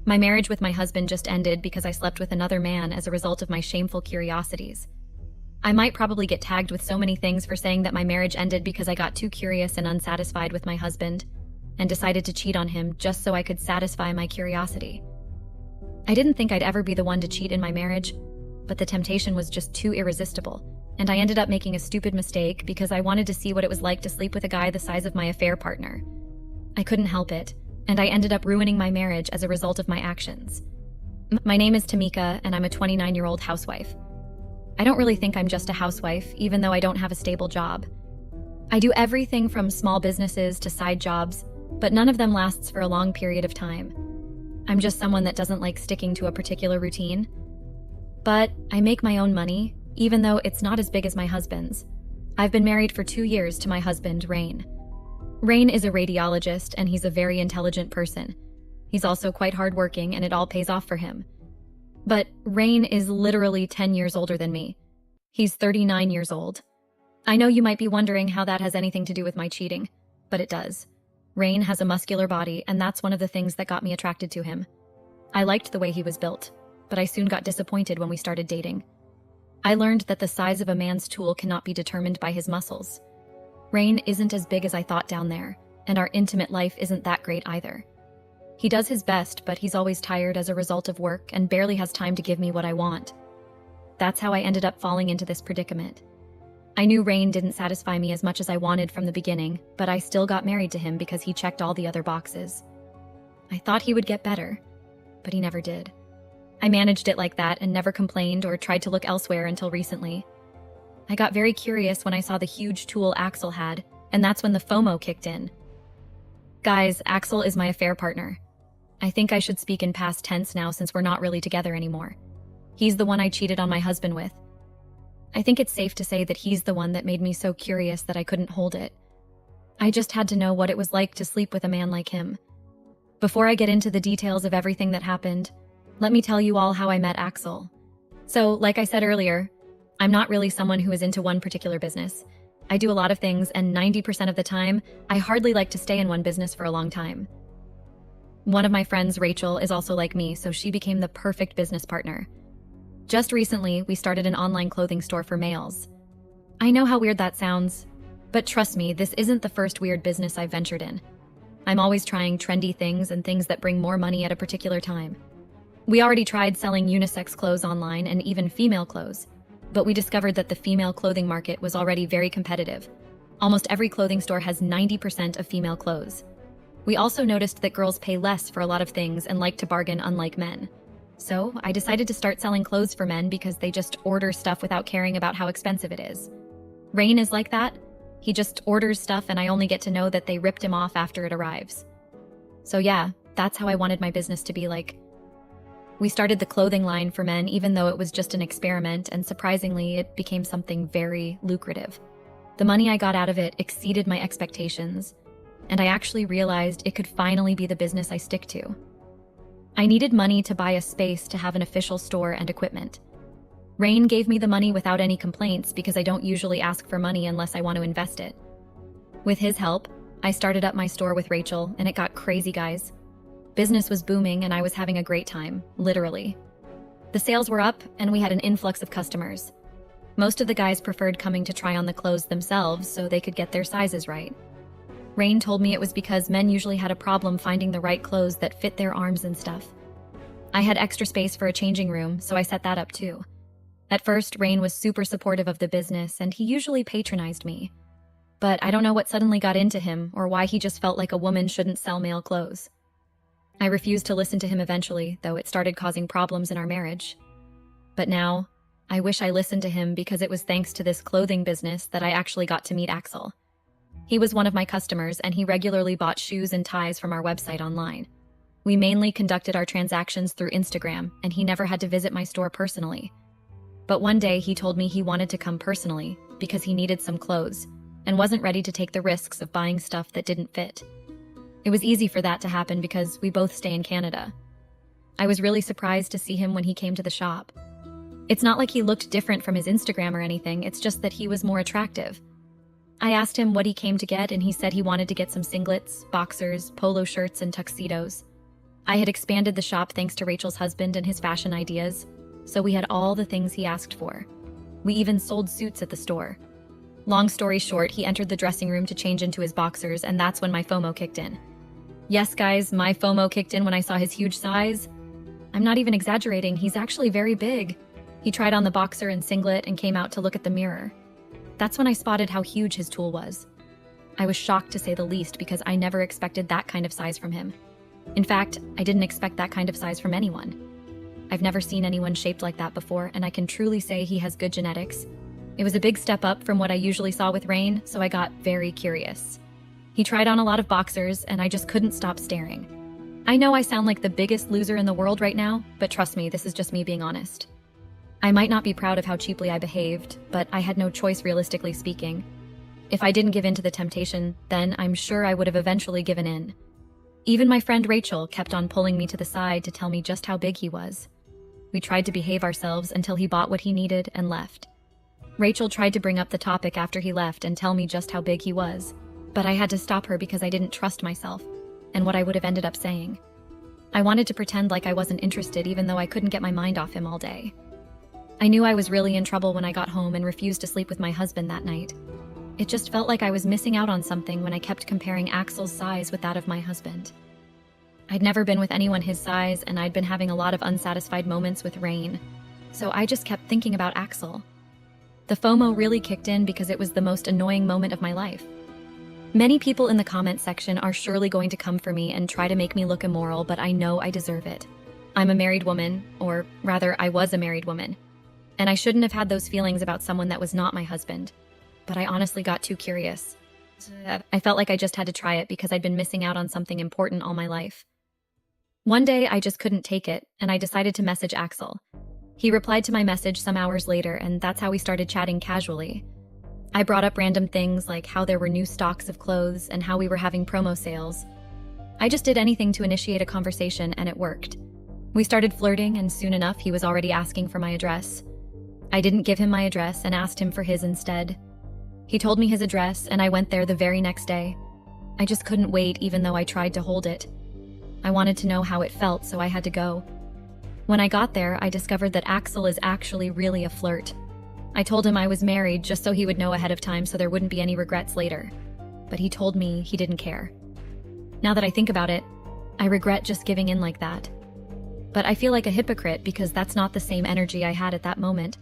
My marriage with my husband just ended because I slept with another man as a result of my shameful curiosities. I might probably get tagged with so many things for saying that my marriage ended because I got too curious and unsatisfied with my husband and decided to cheat on him just so I could satisfy my curiosity. I didn't think I'd ever be the one to cheat in my marriage, but the temptation was just too irresistible, and I ended up making a stupid mistake because I wanted to see what it was like to sleep with a guy the size of my affair partner. I couldn't help it, and I ended up ruining my marriage as a result of my actions. My name is Tamika, and I'm a 29-year-old housewife. I don't really think I'm just a housewife, even though I don't have a stable job. I do everything from small businesses to side jobs, but none of them lasts for a long period of time. I'm just someone that doesn't like sticking to a particular routine. But I make my own money, even though it's not as big as my husband's. I've been married for 2 years to my husband, Rain. Rain is a radiologist, and he's a very intelligent person. He's also quite hardworking, and it all pays off for him. But Rain is literally 10 years older than me. He's 39 years old. I know you might be wondering how that has anything to do with my cheating, but it does. Rain has a muscular body, and that's one of the things that got me attracted to him. I liked the way he was built, but I soon got disappointed when we started dating. I learned that the size of a man's tool cannot be determined by his muscles. Rain isn't as big as I thought down there, and our intimate life isn't that great either. He does his best, but he's always tired as a result of work and barely has time to give me what I want. That's how I ended up falling into this predicament. I knew Rain didn't satisfy me as much as I wanted from the beginning, but I still got married to him because he checked all the other boxes. I thought he would get better, but he never did. I managed it like that and never complained or tried to look elsewhere until recently. I got very curious when I saw the huge tool Axel had, and that's when the FOMO kicked in. Guys, Axel is my affair partner. I think I should speak in past tense now since we're not really together anymore. He's the one I cheated on my husband with. I think it's safe to say that he's the one that made me so curious that I couldn't hold it. I just had to know what it was like to sleep with a man like him. Before I get into the details of everything that happened, let me tell you all how I met Axel. So, like I said earlier, I'm not really someone who is into one particular business. I do a lot of things, and 90% of the time, I hardly like to stay in one business for a long time. One of my friends, Rachel, is also like me, so she became the perfect business partner. Just recently, we started an online clothing store for males. I know how weird that sounds, but trust me, this isn't the first weird business I've ventured in. I'm always trying trendy things and things that bring more money at a particular time. We already tried selling unisex clothes online and even female clothes, but we discovered that the female clothing market was already very competitive. Almost every clothing store has 90% of female clothes. We also noticed that girls pay less for a lot of things and like to bargain unlike men. So I decided to start selling clothes for men because they just order stuff without caring about how expensive it is. Rain is like that. He just orders stuff and I only get to know that they ripped him off after it arrives. So yeah, that's how I wanted my business to be like. We started the clothing line for men even though it was just an experiment, and surprisingly, it became something very lucrative. The money I got out of it exceeded my expectations, and I actually realized it could finally be the business I stick to. I needed money to buy a space to have an official store and equipment. Rain gave me the money without any complaints because I don't usually ask for money unless I want to invest it. With his help, I started up my store with Rachel, and it got crazy, guys. Business was booming and I was having a great time, literally. The sales were up and we had an influx of customers. Most of the guys preferred coming to try on the clothes themselves so they could get their sizes right. Rain told me it was because men usually had a problem finding the right clothes that fit their arms and stuff. I had extra space for a changing room, so I set that up too. At first, Rain was super supportive of the business and he usually patronized me. But I don't know what suddenly got into him or why he just felt like a woman shouldn't sell male clothes. I refused to listen to him eventually, though it started causing problems in our marriage. But now, I wish I listened to him because it was thanks to this clothing business that I actually got to meet Axel. He was one of my customers and he regularly bought shoes and ties from our website online. We mainly conducted our transactions through Instagram and he never had to visit my store personally. But one day he told me he wanted to come personally because he needed some clothes and wasn't ready to take the risks of buying stuff that didn't fit. It was easy for that to happen because we both stay in Canada. I was really surprised to see him when he came to the shop. It's not like he looked different from his Instagram or anything, it's just that he was more attractive. I asked him what he came to get and he said he wanted to get some singlets, boxers, polo shirts, and tuxedos. I had expanded the shop thanks to Rachel's husband and his fashion ideas, so we had all the things he asked for. We even sold suits at the store. Long story short, he entered the dressing room to change into his boxers, and that's when my FOMO kicked in. Yes, guys, my FOMO kicked in when I saw his huge size. I'm not even exaggerating, he's actually very big. He tried on the boxer and singlet and came out to look at the mirror. That's when I spotted how huge his tool was. I was shocked to say the least because I never expected that kind of size from him. In fact, I didn't expect that kind of size from anyone. I've never seen anyone shaped like that before, and I can truly say he has good genetics. It was a big step up from what I usually saw with Rain, so I got very curious. He tried on a lot of boxers, and I just couldn't stop staring. I know I sound like the biggest loser in the world right now, but trust me, this is just me being honest. I might not be proud of how cheaply I behaved, but I had no choice realistically speaking. If I didn't give in to the temptation, then I'm sure I would have eventually given in. Even my friend Rachel kept on pulling me to the side to tell me just how big he was. We tried to behave ourselves until he bought what he needed and left. Rachel tried to bring up the topic after he left and tell me just how big he was, but I had to stop her because I didn't trust myself and what I would have ended up saying. I wanted to pretend like I wasn't interested even though I couldn't get my mind off him all day. I knew I was really in trouble when I got home and refused to sleep with my husband that night. It just felt like I was missing out on something when I kept comparing Axel's size with that of my husband. I'd never been with anyone his size, and I'd been having a lot of unsatisfied moments with Rain, so I just kept thinking about Axel. The FOMO really kicked in because it was the most annoying moment of my life. Many people in the comment section are surely going to come for me and try to make me look immoral, but I know I deserve it. I'm a married woman, or rather, I was a married woman, and I shouldn't have had those feelings about someone that was not my husband. But I honestly got too curious. I felt like I just had to try it because I'd been missing out on something important all my life. One day, I just couldn't take it, and I decided to message Axel. He replied to my message some hours later, and that's how we started chatting casually. I brought up random things like how there were new stocks of clothes and how we were having promo sales. I just did anything to initiate a conversation, and it worked. We started flirting, and soon enough, he was already asking for my address. I didn't give him my address and asked him for his instead. He told me his address, and I went there the very next day. I just couldn't wait, even though I tried to hold it. I wanted to know how it felt, so I had to go. When I got there, I discovered that Axel is actually really a flirt. I told him I was married just so he would know ahead of time so there wouldn't be any regrets later. But he told me he didn't care. Now that I think about it, I regret just giving in like that. But I feel like a hypocrite because that's not the same energy I had at that moment.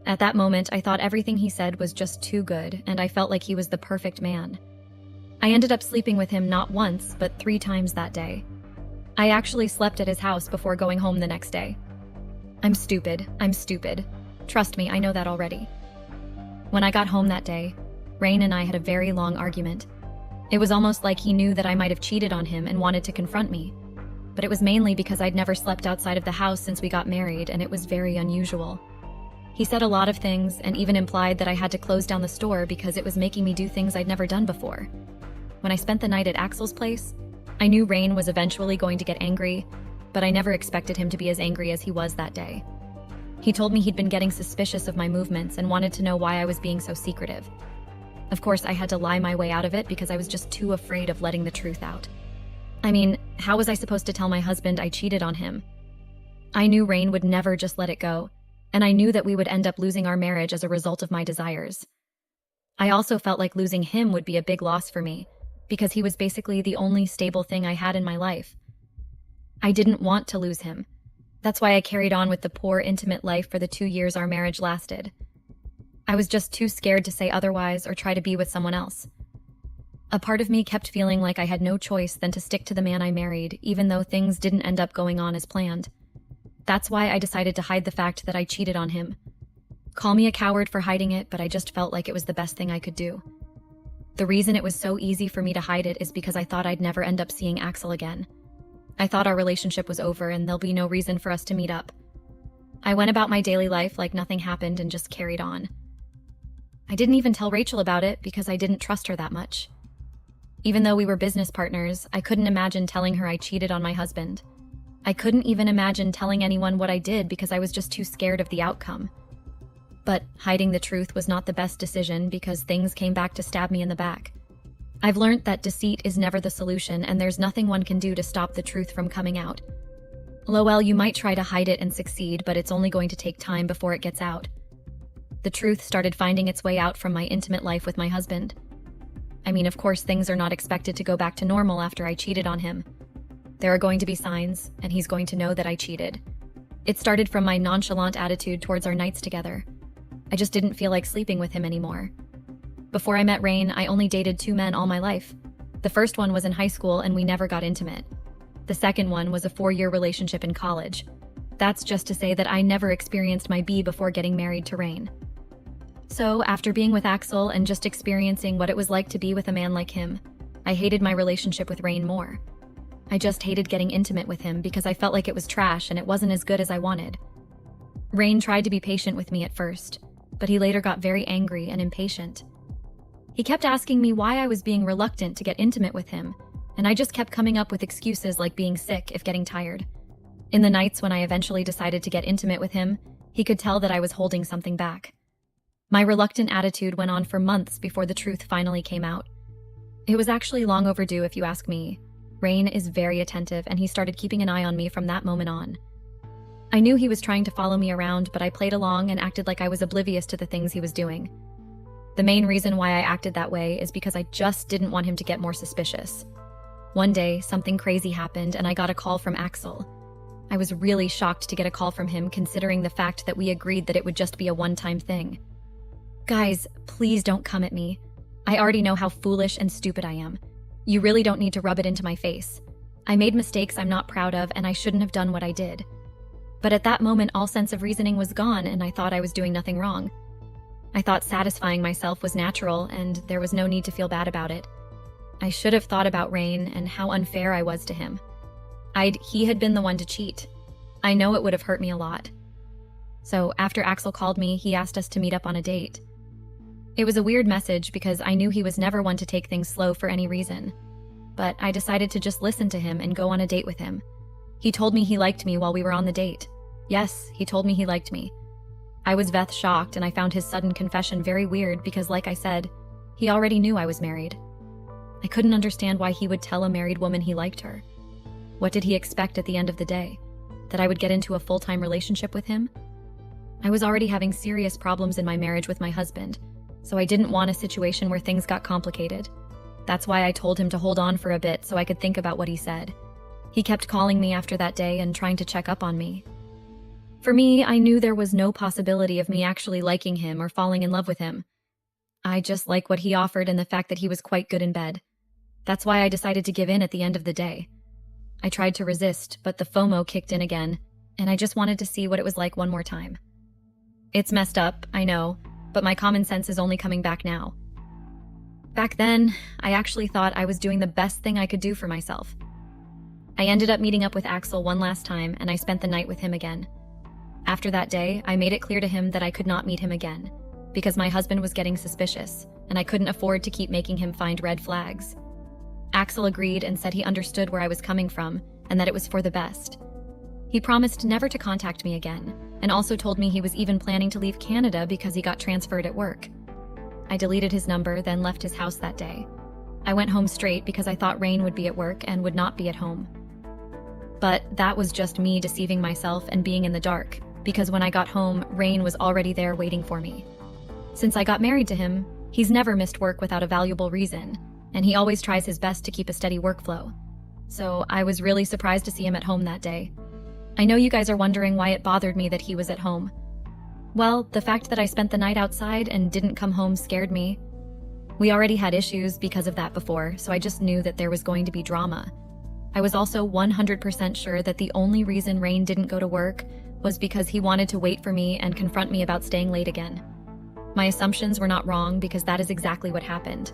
At that moment, I thought everything he said was just too good, and I felt like he was the perfect man. I ended up sleeping with him not once, but 3 times that day. I actually slept at his house before going home the next day. I'm stupid. Trust me, I know that already. When I got home that day, Rain and I had a very long argument. It was almost like he knew that I might have cheated on him and wanted to confront me. But it was mainly because I'd never slept outside of the house since we got married, and it was very unusual. He said a lot of things and even implied that I had to close down the store because it was making me do things I'd never done before. When I spent the night at Axel's place, I knew Rain was eventually going to get angry, but I never expected him to be as angry as he was that day. He told me he'd been getting suspicious of my movements and wanted to know why I was being so secretive. Of course, I had to lie my way out of it because I was just too afraid of letting the truth out. I mean, how was I supposed to tell my husband I cheated on him? I knew Rain would never just let it go, and I knew that we would end up losing our marriage as a result of my desires. I also felt like losing him would be a big loss for me, because he was basically the only stable thing I had in my life. I didn't want to lose him. That's why I carried on with the poor, intimate life for the 2 years our marriage lasted. I was just too scared to say otherwise or try to be with someone else. A part of me kept feeling like I had no choice than to stick to the man I married, even though things didn't end up going on as planned. That's why I decided to hide the fact that I cheated on him. Call me a coward for hiding it, but I just felt like it was the best thing I could do. The reason it was so easy for me to hide it is because I thought I'd never end up seeing Axel again. I thought our relationship was over and there'll be no reason for us to meet up. I went about my daily life like nothing happened and just carried on. I didn't even tell Rachel about it because I didn't trust her that much. Even though we were business partners, I couldn't imagine telling her I cheated on my husband. I couldn't even imagine telling anyone what I did because I was just too scared of the outcome. But hiding the truth was not the best decision because things came back to stab me in the back. I've learned that deceit is never the solution, and there's nothing one can do to stop the truth from coming out. Lol, you might try to hide it and succeed, but it's only going to take time before it gets out. The truth started finding its way out from my intimate life with my husband. I mean, of course, things are not expected to go back to normal after I cheated on him. There are going to be signs, and he's going to know that I cheated. It started from my nonchalant attitude towards our nights together. I just didn't feel like sleeping with him anymore. Before I met Rain, I only dated 2 men all my life. The first one was in high school and we never got intimate. The second one was a 4-year relationship in college. That's just to say that I never experienced my B before getting married to Rain. So, after being with Axel and just experiencing what it was like to be with a man like him, I hated my relationship with Rain more. I just hated getting intimate with him because I felt like it was trash and it wasn't as good as I wanted. Rain tried to be patient with me at first, but he later got very angry and impatient. He kept asking me why I was being reluctant to get intimate with him, and I just kept coming up with excuses like being sick if getting tired. In the nights when I eventually decided to get intimate with him, he could tell that I was holding something back. My reluctant attitude went on for months before the truth finally came out. It was actually long overdue if you ask me. Rain is very attentive and he started keeping an eye on me from that moment on. I knew he was trying to follow me around, but I played along and acted like I was oblivious to the things he was doing. The main reason why I acted that way is because I just didn't want him to get more suspicious. One day, something crazy happened and I got a call from Axel. I was really shocked to get a call from him considering the fact that we agreed that it would just be a one-time thing. Guys, please don't come at me. I already know how foolish and stupid I am. You really don't need to rub it into my face. I made mistakes I'm not proud of and I shouldn't have done what I did. But at that moment, all sense of reasoning was gone and I thought I was doing nothing wrong. I thought satisfying myself was natural and there was no need to feel bad about it. I should have thought about Rain and how unfair I was to him. He had been the one to cheat. I know it would have hurt me a lot. So after Axel called me, he asked us to meet up on a date. It was a weird message because I knew he was never one to take things slow for any reason. But I decided to just listen to him and go on a date with him. He told me he liked me while we were on the date. Yes, he told me he liked me. I was shocked and I found his sudden confession very weird because, like I said, he already knew I was married. I couldn't understand why he would tell a married woman he liked her. What did he expect at the end of the day? That I would get into a full-time relationship with him? I was already having serious problems in my marriage with my husband, so I didn't want a situation where things got complicated. That's why I told him to hold on for a bit so I could think about what he said. He kept calling me after that day and trying to check up on me. For me, I knew there was no possibility of me actually liking him or falling in love with him. I just liked what he offered and the fact that he was quite good in bed. That's why I decided to give in at the end of the day. I tried to resist, but the FOMO kicked in again, and I just wanted to see what it was like one more time. It's messed up, I know, but my common sense is only coming back now. Back then, I actually thought I was doing the best thing I could do for myself. I ended up meeting up with Axel one last time, and I spent the night with him again. After that day, I made it clear to him that I could not meet him again, because my husband was getting suspicious, and I couldn't afford to keep making him find red flags. Axel agreed and said he understood where I was coming from, and that it was for the best. He promised never to contact me again, and also told me he was even planning to leave Canada because he got transferred at work. I deleted his number, then left his house that day. I went home straight because I thought Rain would be at work and would not be at home. But that was just me deceiving myself and being in the dark, because when I got home, Rain was already there waiting for me. Since I got married to him, he's never missed work without a valuable reason, and he always tries his best to keep a steady workflow. So I was really surprised to see him at home that day. I know you guys are wondering why it bothered me that he was at home. Well, the fact that I spent the night outside and didn't come home scared me. We already had issues because of that before, so I just knew that there was going to be drama. I was also 100% sure that the only reason Rain didn't go to work was because he wanted to wait for me and confront me about staying late again. My assumptions were not wrong because that is exactly what happened.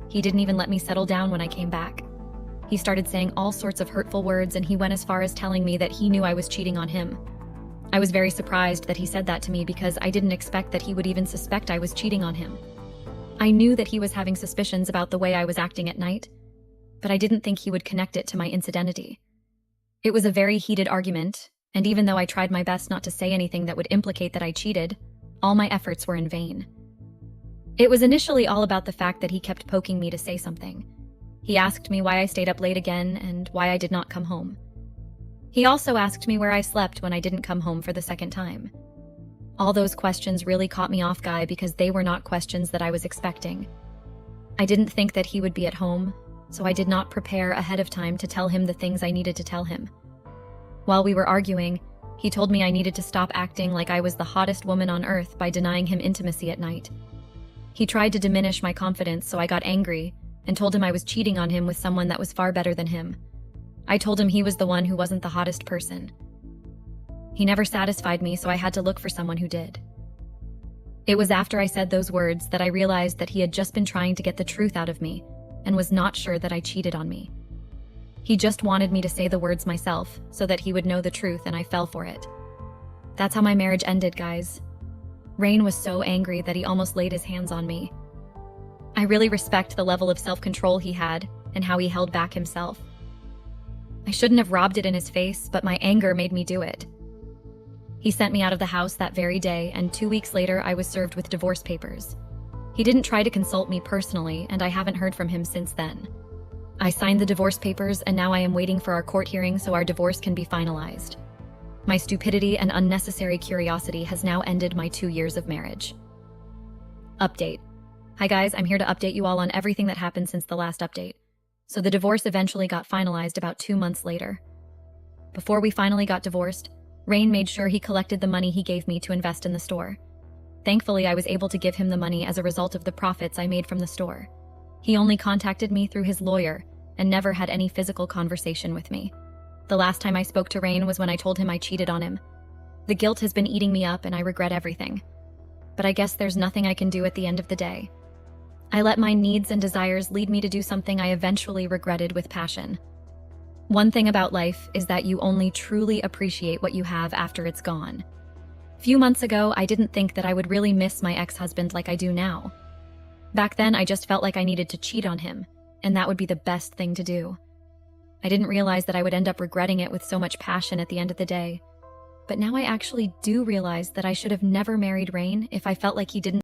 He didn't even let me settle down when I came back. He started saying all sorts of hurtful words and he went as far as telling me that he knew I was cheating on him. I was very surprised that he said that to me because I didn't expect that he would even suspect I was cheating on him. I knew that he was having suspicions about the way I was acting at night, but I didn't think he would connect it to my infidelity. It was a very heated argument, and even though I tried my best not to say anything that would implicate that I cheated, all my efforts were in vain. It was initially all about the fact that he kept poking me to say something. He asked me why I stayed up late again and why I did not come home. He also asked me where I slept when I didn't come home for the second time. All those questions really caught me off guard because they were not questions that I was expecting. I didn't think that he would be at home, so I did not prepare ahead of time to tell him the things I needed to tell him. While we were arguing, he told me I needed to stop acting like I was the hottest woman on earth by denying him intimacy at night. He tried to diminish my confidence, so I got angry and told him I was cheating on him with someone that was far better than him. I told him he was the one who wasn't the hottest person. He never satisfied me, so I had to look for someone who did. It was after I said those words that I realized that he had just been trying to get the truth out of me and was not sure that I cheated on me. He just wanted me to say the words myself so that he would know the truth, and I fell for it. That's how my marriage ended, guys. Rain was so angry that he almost laid his hands on me. I really respect the level of self-control he had and how he held back himself. I shouldn't have robbed it in his face, but my anger made me do it. He sent me out of the house that very day, and 2 weeks later I was served with divorce papers. He didn't try to consult me personally, and I haven't heard from him since then. I signed the divorce papers, and now I am waiting for our court hearing so our divorce can be finalized. My stupidity and unnecessary curiosity has now ended my 2 years of marriage. Update. Hi guys, I'm here to update you all on everything that happened since the last update. So the divorce eventually got finalized about 2 months later. Before we finally got divorced, Rain made sure he collected the money he gave me to invest in the store. Thankfully, I was able to give him the money as a result of the profits I made from the store. He only contacted me through his lawyer and never had any physical conversation with me. The last time I spoke to Rain was when I told him I cheated on him. The guilt has been eating me up and I regret everything. But I guess there's nothing I can do at the end of the day. I let my needs and desires lead me to do something I eventually regretted with passion. One thing about life is that you only truly appreciate what you have after it's gone. A few months ago, I didn't think that I would really miss my ex-husband like I do now. Back then, I just felt like I needed to cheat on him, and that would be the best thing to do. I didn't realize that I would end up regretting it with so much passion at the end of the day. But now I actually do realize that I should have never married Rain if I felt like he didn't